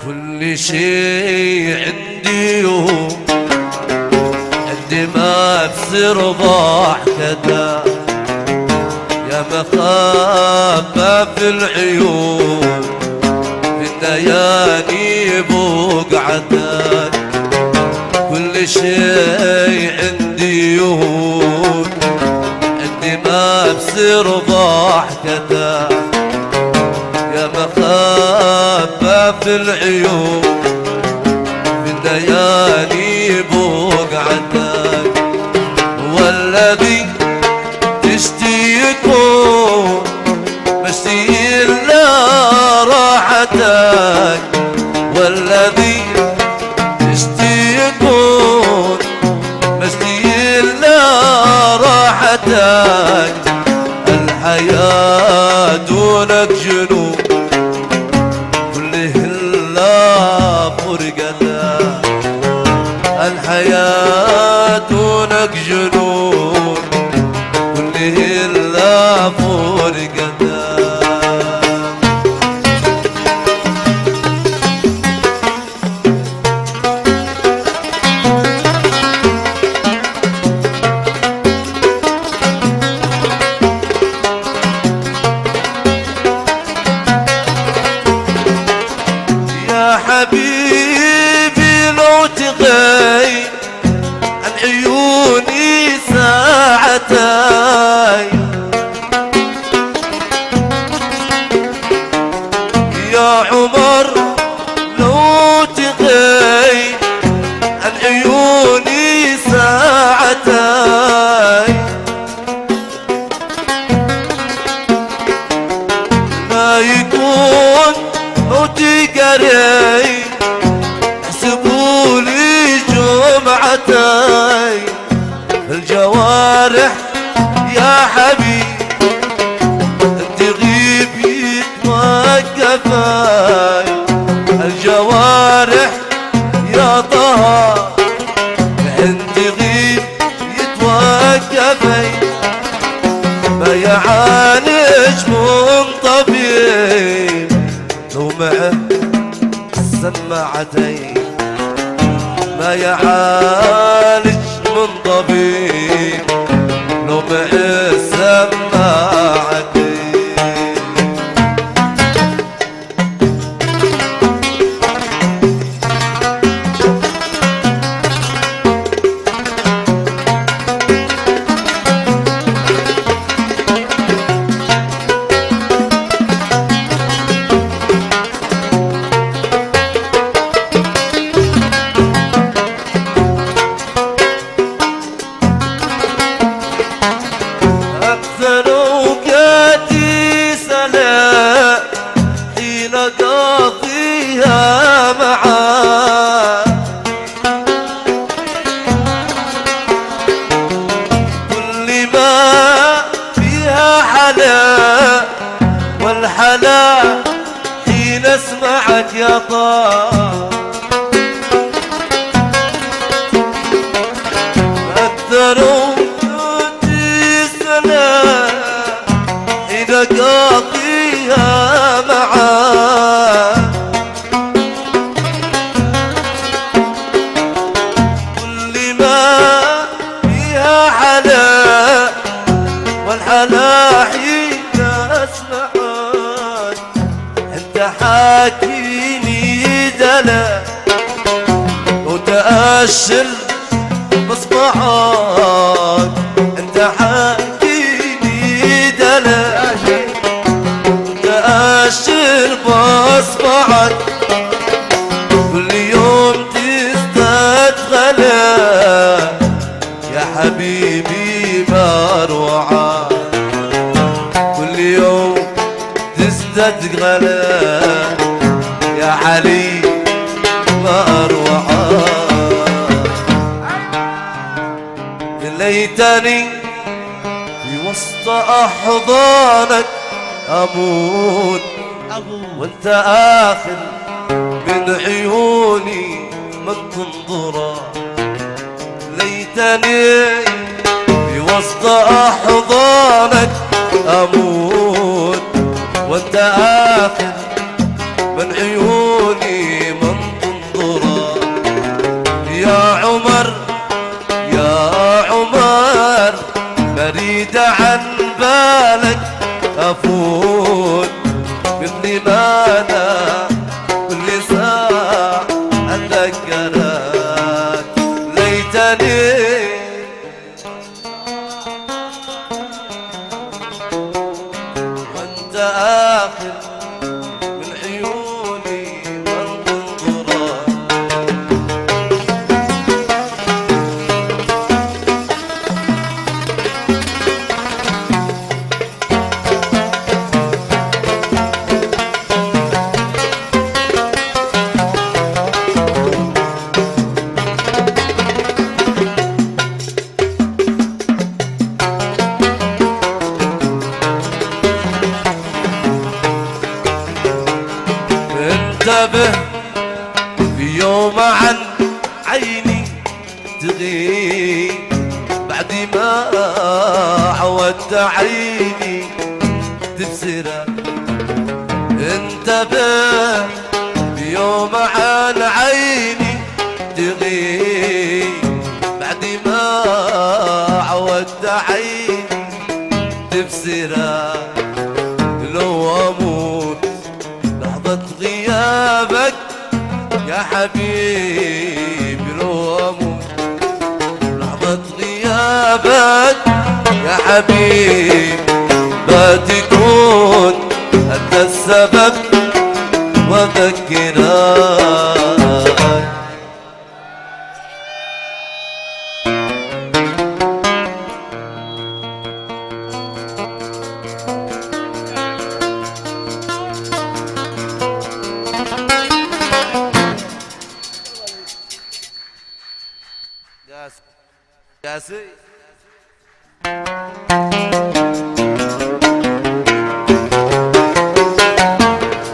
كل شي عندي يوم عندي ما بصير ضحكتك يا مخبى في العيون في الليالي بوقعتك كل شي عندي يوم عندي ما بصير ضحكتك يا مخبى في العيون في الليالي بوقعتك والذي تشتي يكون مشتي إلا راحتك والذي تشتي يكون مشتي إلا راحتك الحياة دونك جنون كله إلا فرقتك الحياة دونك جنون كله إلا فرقتك يا حبيبي لو تغيب عن عيوني ساعتين يا عمر لو تغيب عن عيوني ساعتين ما يكون موتي قريب احسبولي جمعتين الجوارح يا حبيب تغيب يتوقفين الجوارح يا طه عند غيب يتوقفين ما يعالج من طبيب لو معه سماعتين ما يعالج من طبيب لو معه سماعتين ذنوباتي سلام حين قاضيها معاه كل ما فيها حلا والحلا حين اسمعك يا طه قاضيها معاه كل ما فيها حلا والحلا حين اسمعك انت حاكيني دلا وتأشل بصبعك انت حاكيني دلا تأشر بصبعك كل يوم تزداد غلا يا حبيبي مروعة كل يوم تزداد غلا يا علي مروعة ليتني في وسط أحضانك أموت وانت آخر من عيوني من تنظره ليتني في وسط أحضانك أموت وانت آخر من عيوني به في يوم عن عيني تغيب بعد ما عودت عيني تبصره انتبه في يوم عن عيني تغيب بعد ما عودت عيني تبصره لو اموت لحظة غيابك يا حبيبي لو اموت لحظة غيابك يا حبيبي بتكون انت السبب وذكرك ياسي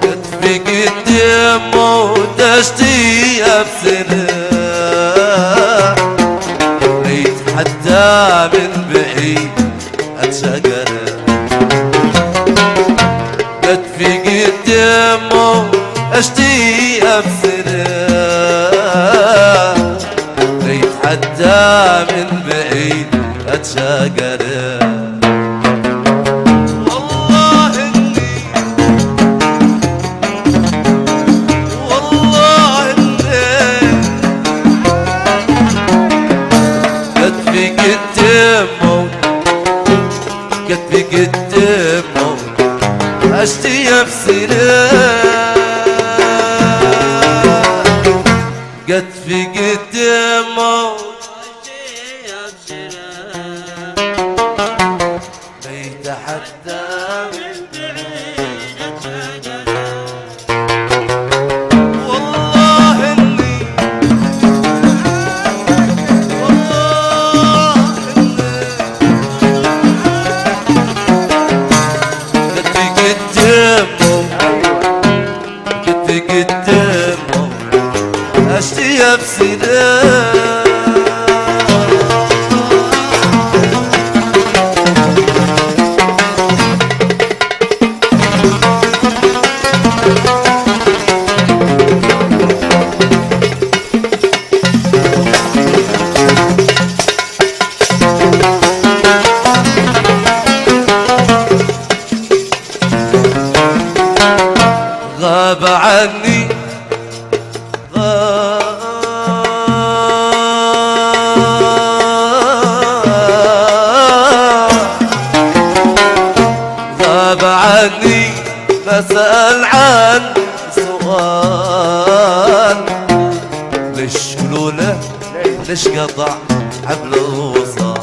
كتفي قدام ودشتي ابصره ريت حتى من بعيد اتشقره كتفي قدام ودشتي ابصره ريت حتى من بعيد اتشقره كتفي قدامه اشتي ابصره كتفي قدامه بيتحدى من بعيد والله اني قدامه اشتي ابصره غاب عني غاب عني بسأل عن سؤال ليش قلوله ليش قطع حبل الوصال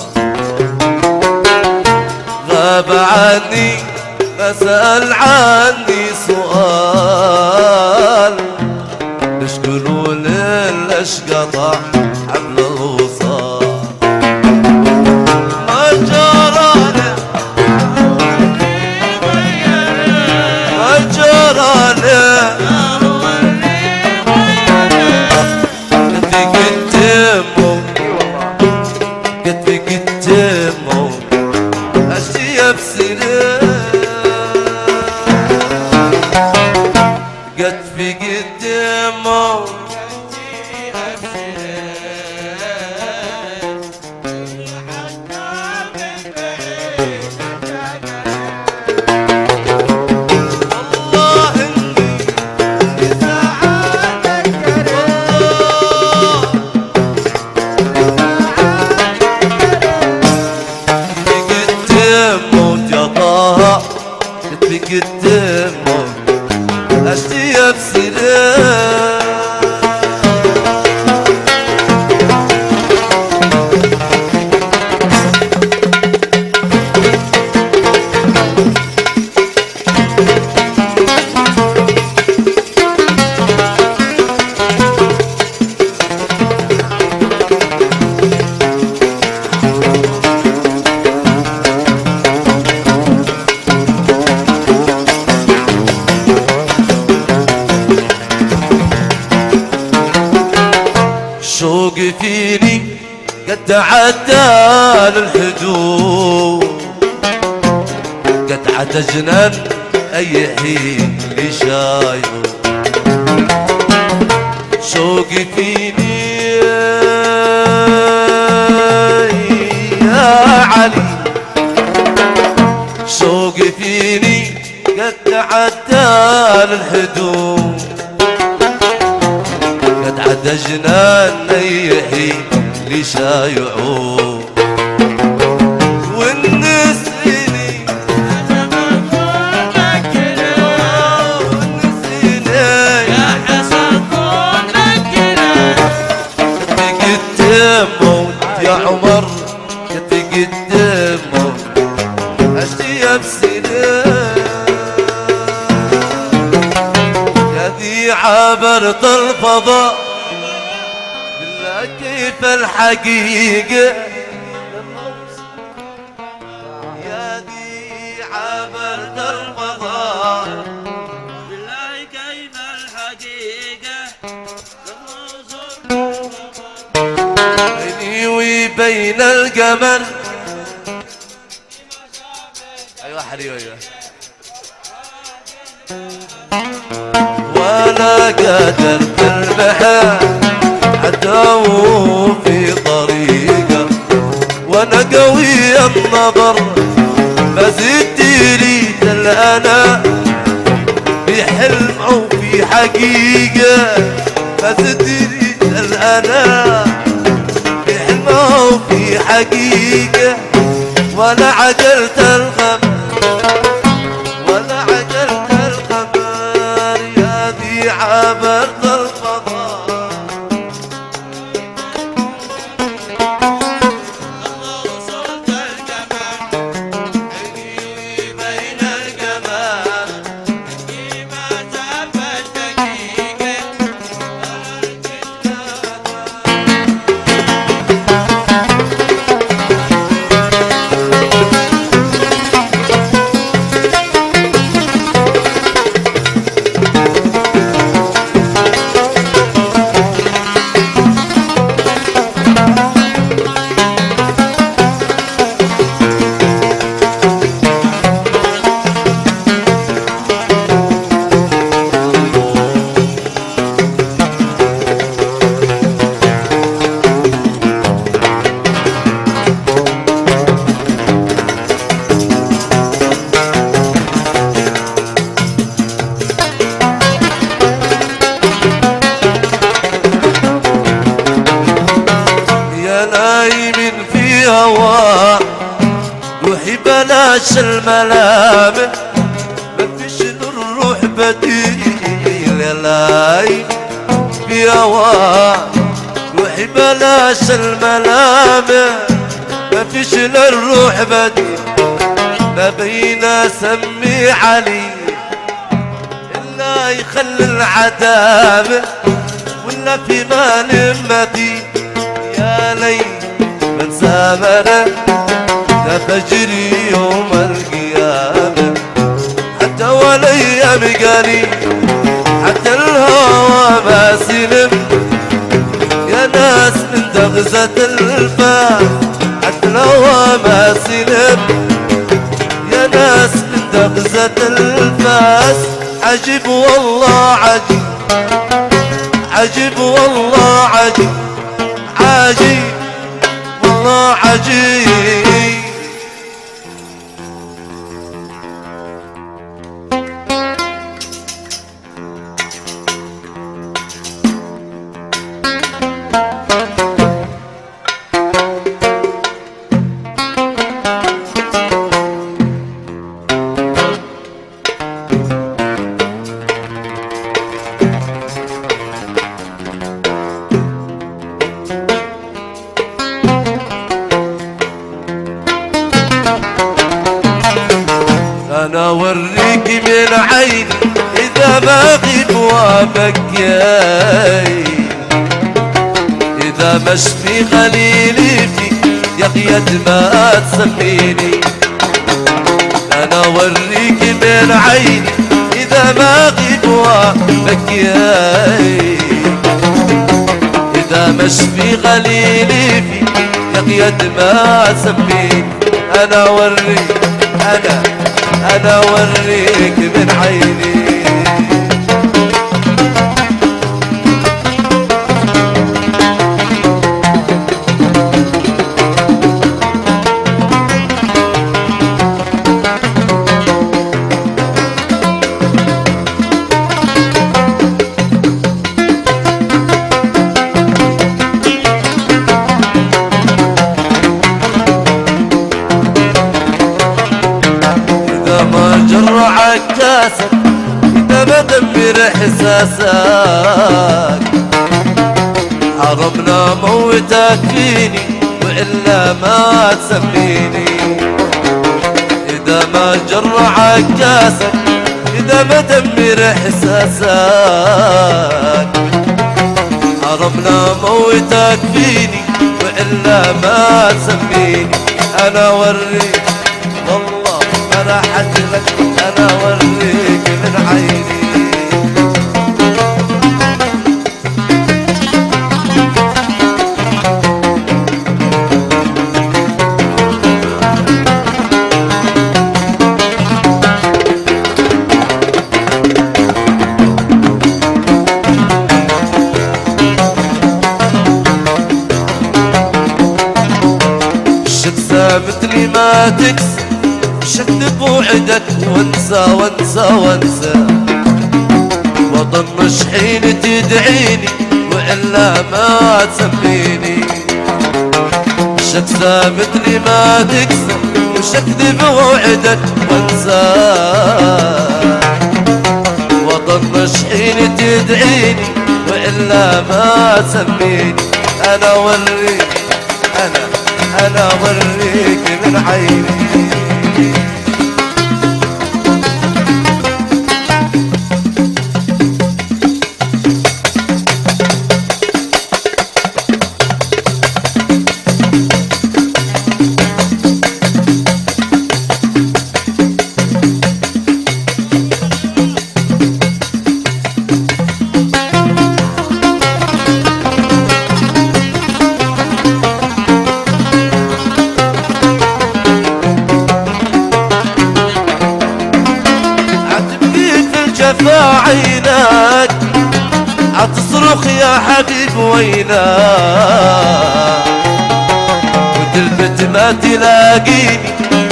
غاب عني بسأل عني سؤال ليش قلوله ليش قطع حبل الوصال ما جراله ما جراله كتفي قدامه كتفي قدامه اشتي ابصره كتفي قدامه والله اني قدامه يا طه كتفي قدامه اشتي ابصره شوقي فيني قد تعدى الحدود، قد عدى جنان اي حين يشايعوا. شوقي فيني يا علي، شوقي فيني قد تعدى الحدود، قد عدى جنان اي حين يشايعوا. والنسيني يا عمر يتقدم اشتيا بسنين، يا ذي عبرت الفضاء بالله كيف الحقيقة، يا ذي عبرت الفضاء بالله كيف الحقيقة، بيني وبين القمر. ايوه حريوه ايوه. ولا قدرت المحا عدو في طريقه، وانا قوي النظر ما زدت يريد انا في حلم او في حقيقه، ما زدت يريد انا في حقيقة. ولا عجلت الخبر ولا عجلت الخبر، يا ذي عبرت الفضاء. الله وصلت الجمال بيني بين الجمال، كيما جاب الدقيقة. هوا روحي بلاش الملامح، ما فيش للروح بديل يا لاي في هوا. روحي بلاش الملامح، ما فيش للروح بديل. ما بين سمي علي الا يخلي العذاب، ولا في مال مدين يا ليل من سامنا تفجري يوم القيامة. حتى والايام قالي حتى الهوى ما سلم، يا ناس من دغزة الفاس حتى الهوى ما سلم، يا ناس من دغزة الفاس. عجيب والله عجيب، عجيب والله عجيب، عجيب والله عجيب. انا اوريك من عيني اذا ما غيب وابكي، اذا مشفي خليلي فيك يا قيد ما تسميني. انا اوريك من عيني اذا ما غيب وابكي، اذا مشفي غليلي فيك يا قيد ما سميني. انا اوريك انا اوريك من عيني. جرعك كاسك إذا ما دمر إحساسك. حرمنا موتك فيني وإلا ما تسميني. إذا ما جرعك كاسك إذا ما دمر إحساسك. حرمنا موتك فيني وإلا ما تسميني. أنا أوريك والله أنا حجلك أنا أوريك من عيني. الشمسة مثلي ما تكسر شكذب وعدك وانسى وانسى وانسى. وطنش حين تدعيني وإلا ما تسميني. شكسى مثلي ما تكسر وشكذب وعدك وانسى. وطنش حين تدعيني وإلا ما تسميني. أنا أوريك أنا أوريك من عيني. جفا عينك عتصرخ يا حبيب وينك. وتلفت ما تلاقيني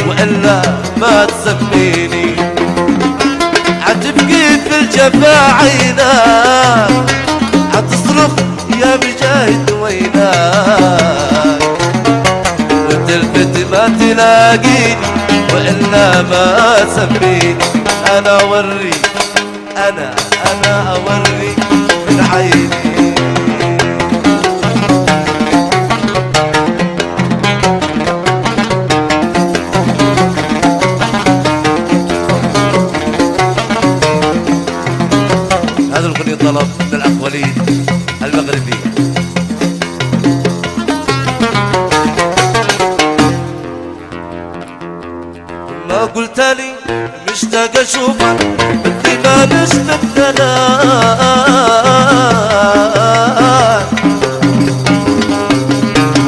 وإلا ما تسميني. عتبكي في الجفا عينك عتصرخ يا مجاهد وينك. وتلفت ما تلاقيني وإلا ما سميني. أنا أوريك أنا أوريك من عيني. هذا الغني طلب من الأخ وليد المغربي. ما قلت لي مشتاق اشوفك مثل ما نشتاق ثلاث.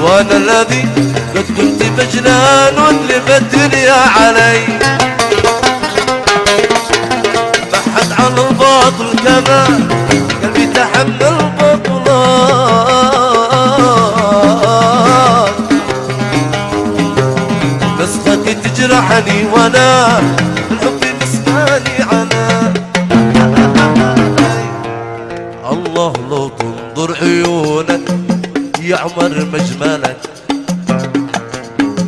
وانا الذي قد كنت مجنان وانلف الدنيا علي. بحث عن الباطل كمان قلبي تحمل بطلان. نسخك تجرحني وانا الحب مسكاني على. الله لو تنظر عيونك يا عمر مجملك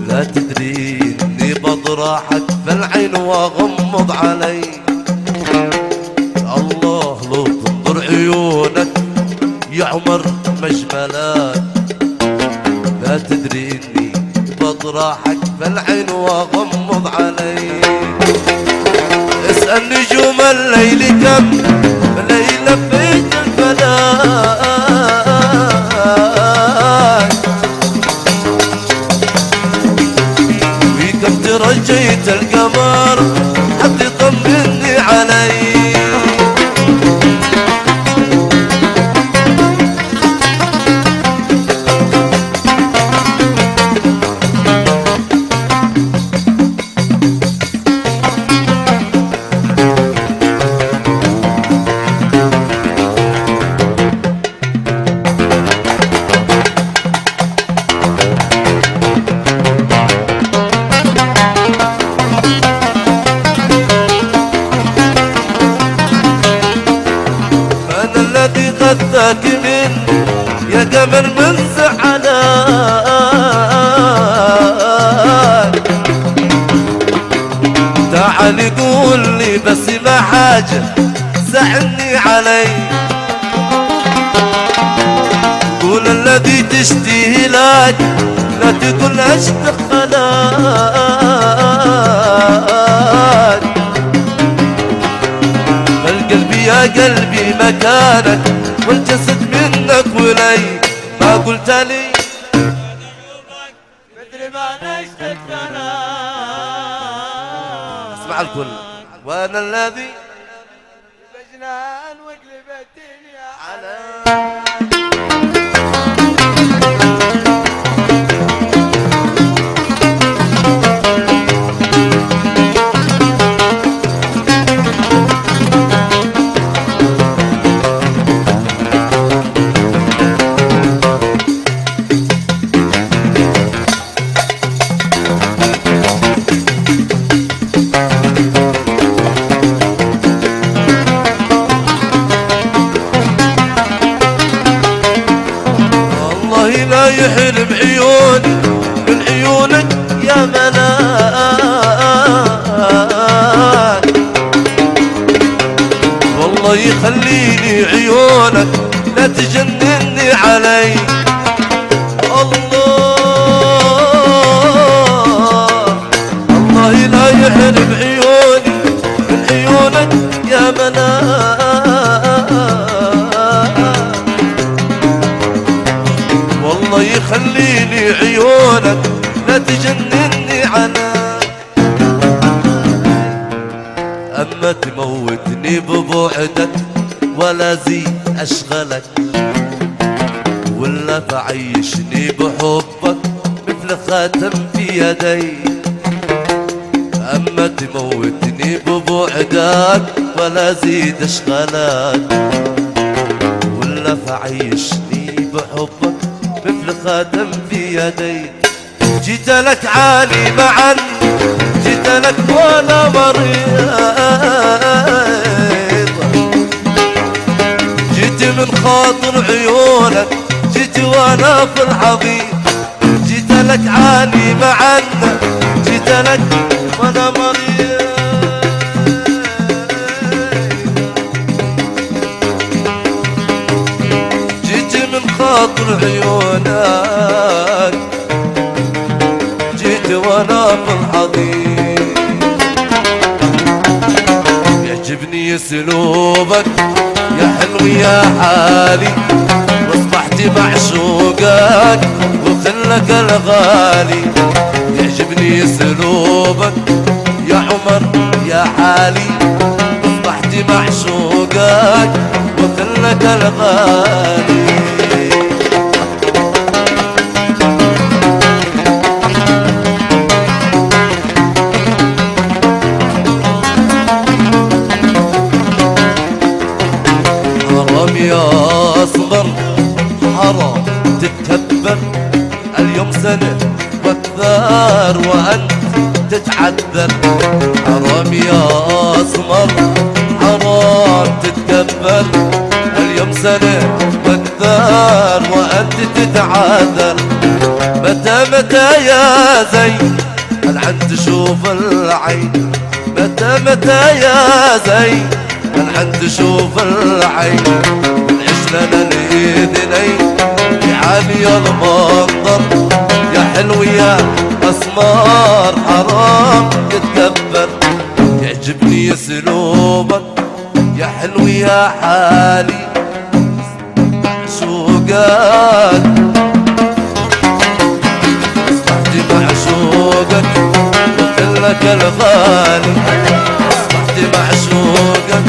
لا تدري اني بضرحك في العين واغمض علي. الله لو تنظر عيونك يا عمر مجملك لا تدري اني بضرحك في العين واغمض علي. اسأل نجوم الليل كم ليلة بيت الفلاك. وكم ترجيت القمر حتى يطمني علي. الذي غذاك من يا قمر من زعلان. تعال قول لي بس ما حاجة زعلني علي، قول الذي تشتهي لك لا تقول اشتاق خلاك. فالقلب يا قلبي مكانك والجسد منك ولي، ما قلت لي مدري ما نشتك اسمع الكل. وانا الذي بجنان واقلب الدنيا على لا يحلم عيوني من عيونك يا ملاك، والله يخليني عيونك لا تجنني علي. الله لا يحلم عيوني من عيونك يا ملاك، والله يخليني عيونك لا تجنني على. أما تموتني ببعدك ولا زي أشغلك، ولا تعيشني بحبك مثل خاتم في يدي. أما تموتني ببعدك ولا زيد أشغلك، ولا تعيشني بحبك مثل خاتم في يدي. جيت لك عالي معا جيت لك ولا مريض، جيت من خاطر عيونك جيت وانا في الحضيض. جيت لك عالي معا جيت لك وانا مريض، جيت من خاطر عيونك جيت وانا في الحضيض. يعجبني اسلوبك يا حلو يا حالي، واصبحت معشوقك وخلك الغالي. يعجبني اسلوبك يا عمر يا حالي، واصبحت معشوقك وخلك الغالي. حرام يا اصغر حرام تتكبر، اليوم سنة واكثر وانت تتعذر. حرام يا اسمر حرام تتكبر، اليوم سنة واكثر وانت تتعذر. متى يا زين العن تشوف العين، متى يا زين العن تشوف العين. نعيش لنا الاذنين في عالي المنظر، يا حلو يا اسمر حرام تتكبر. يعجبني اسلوبك يا حلو يا حالي، معشوقك اصبحت معشوقك وكلك الغالي. اصبحت معشوقك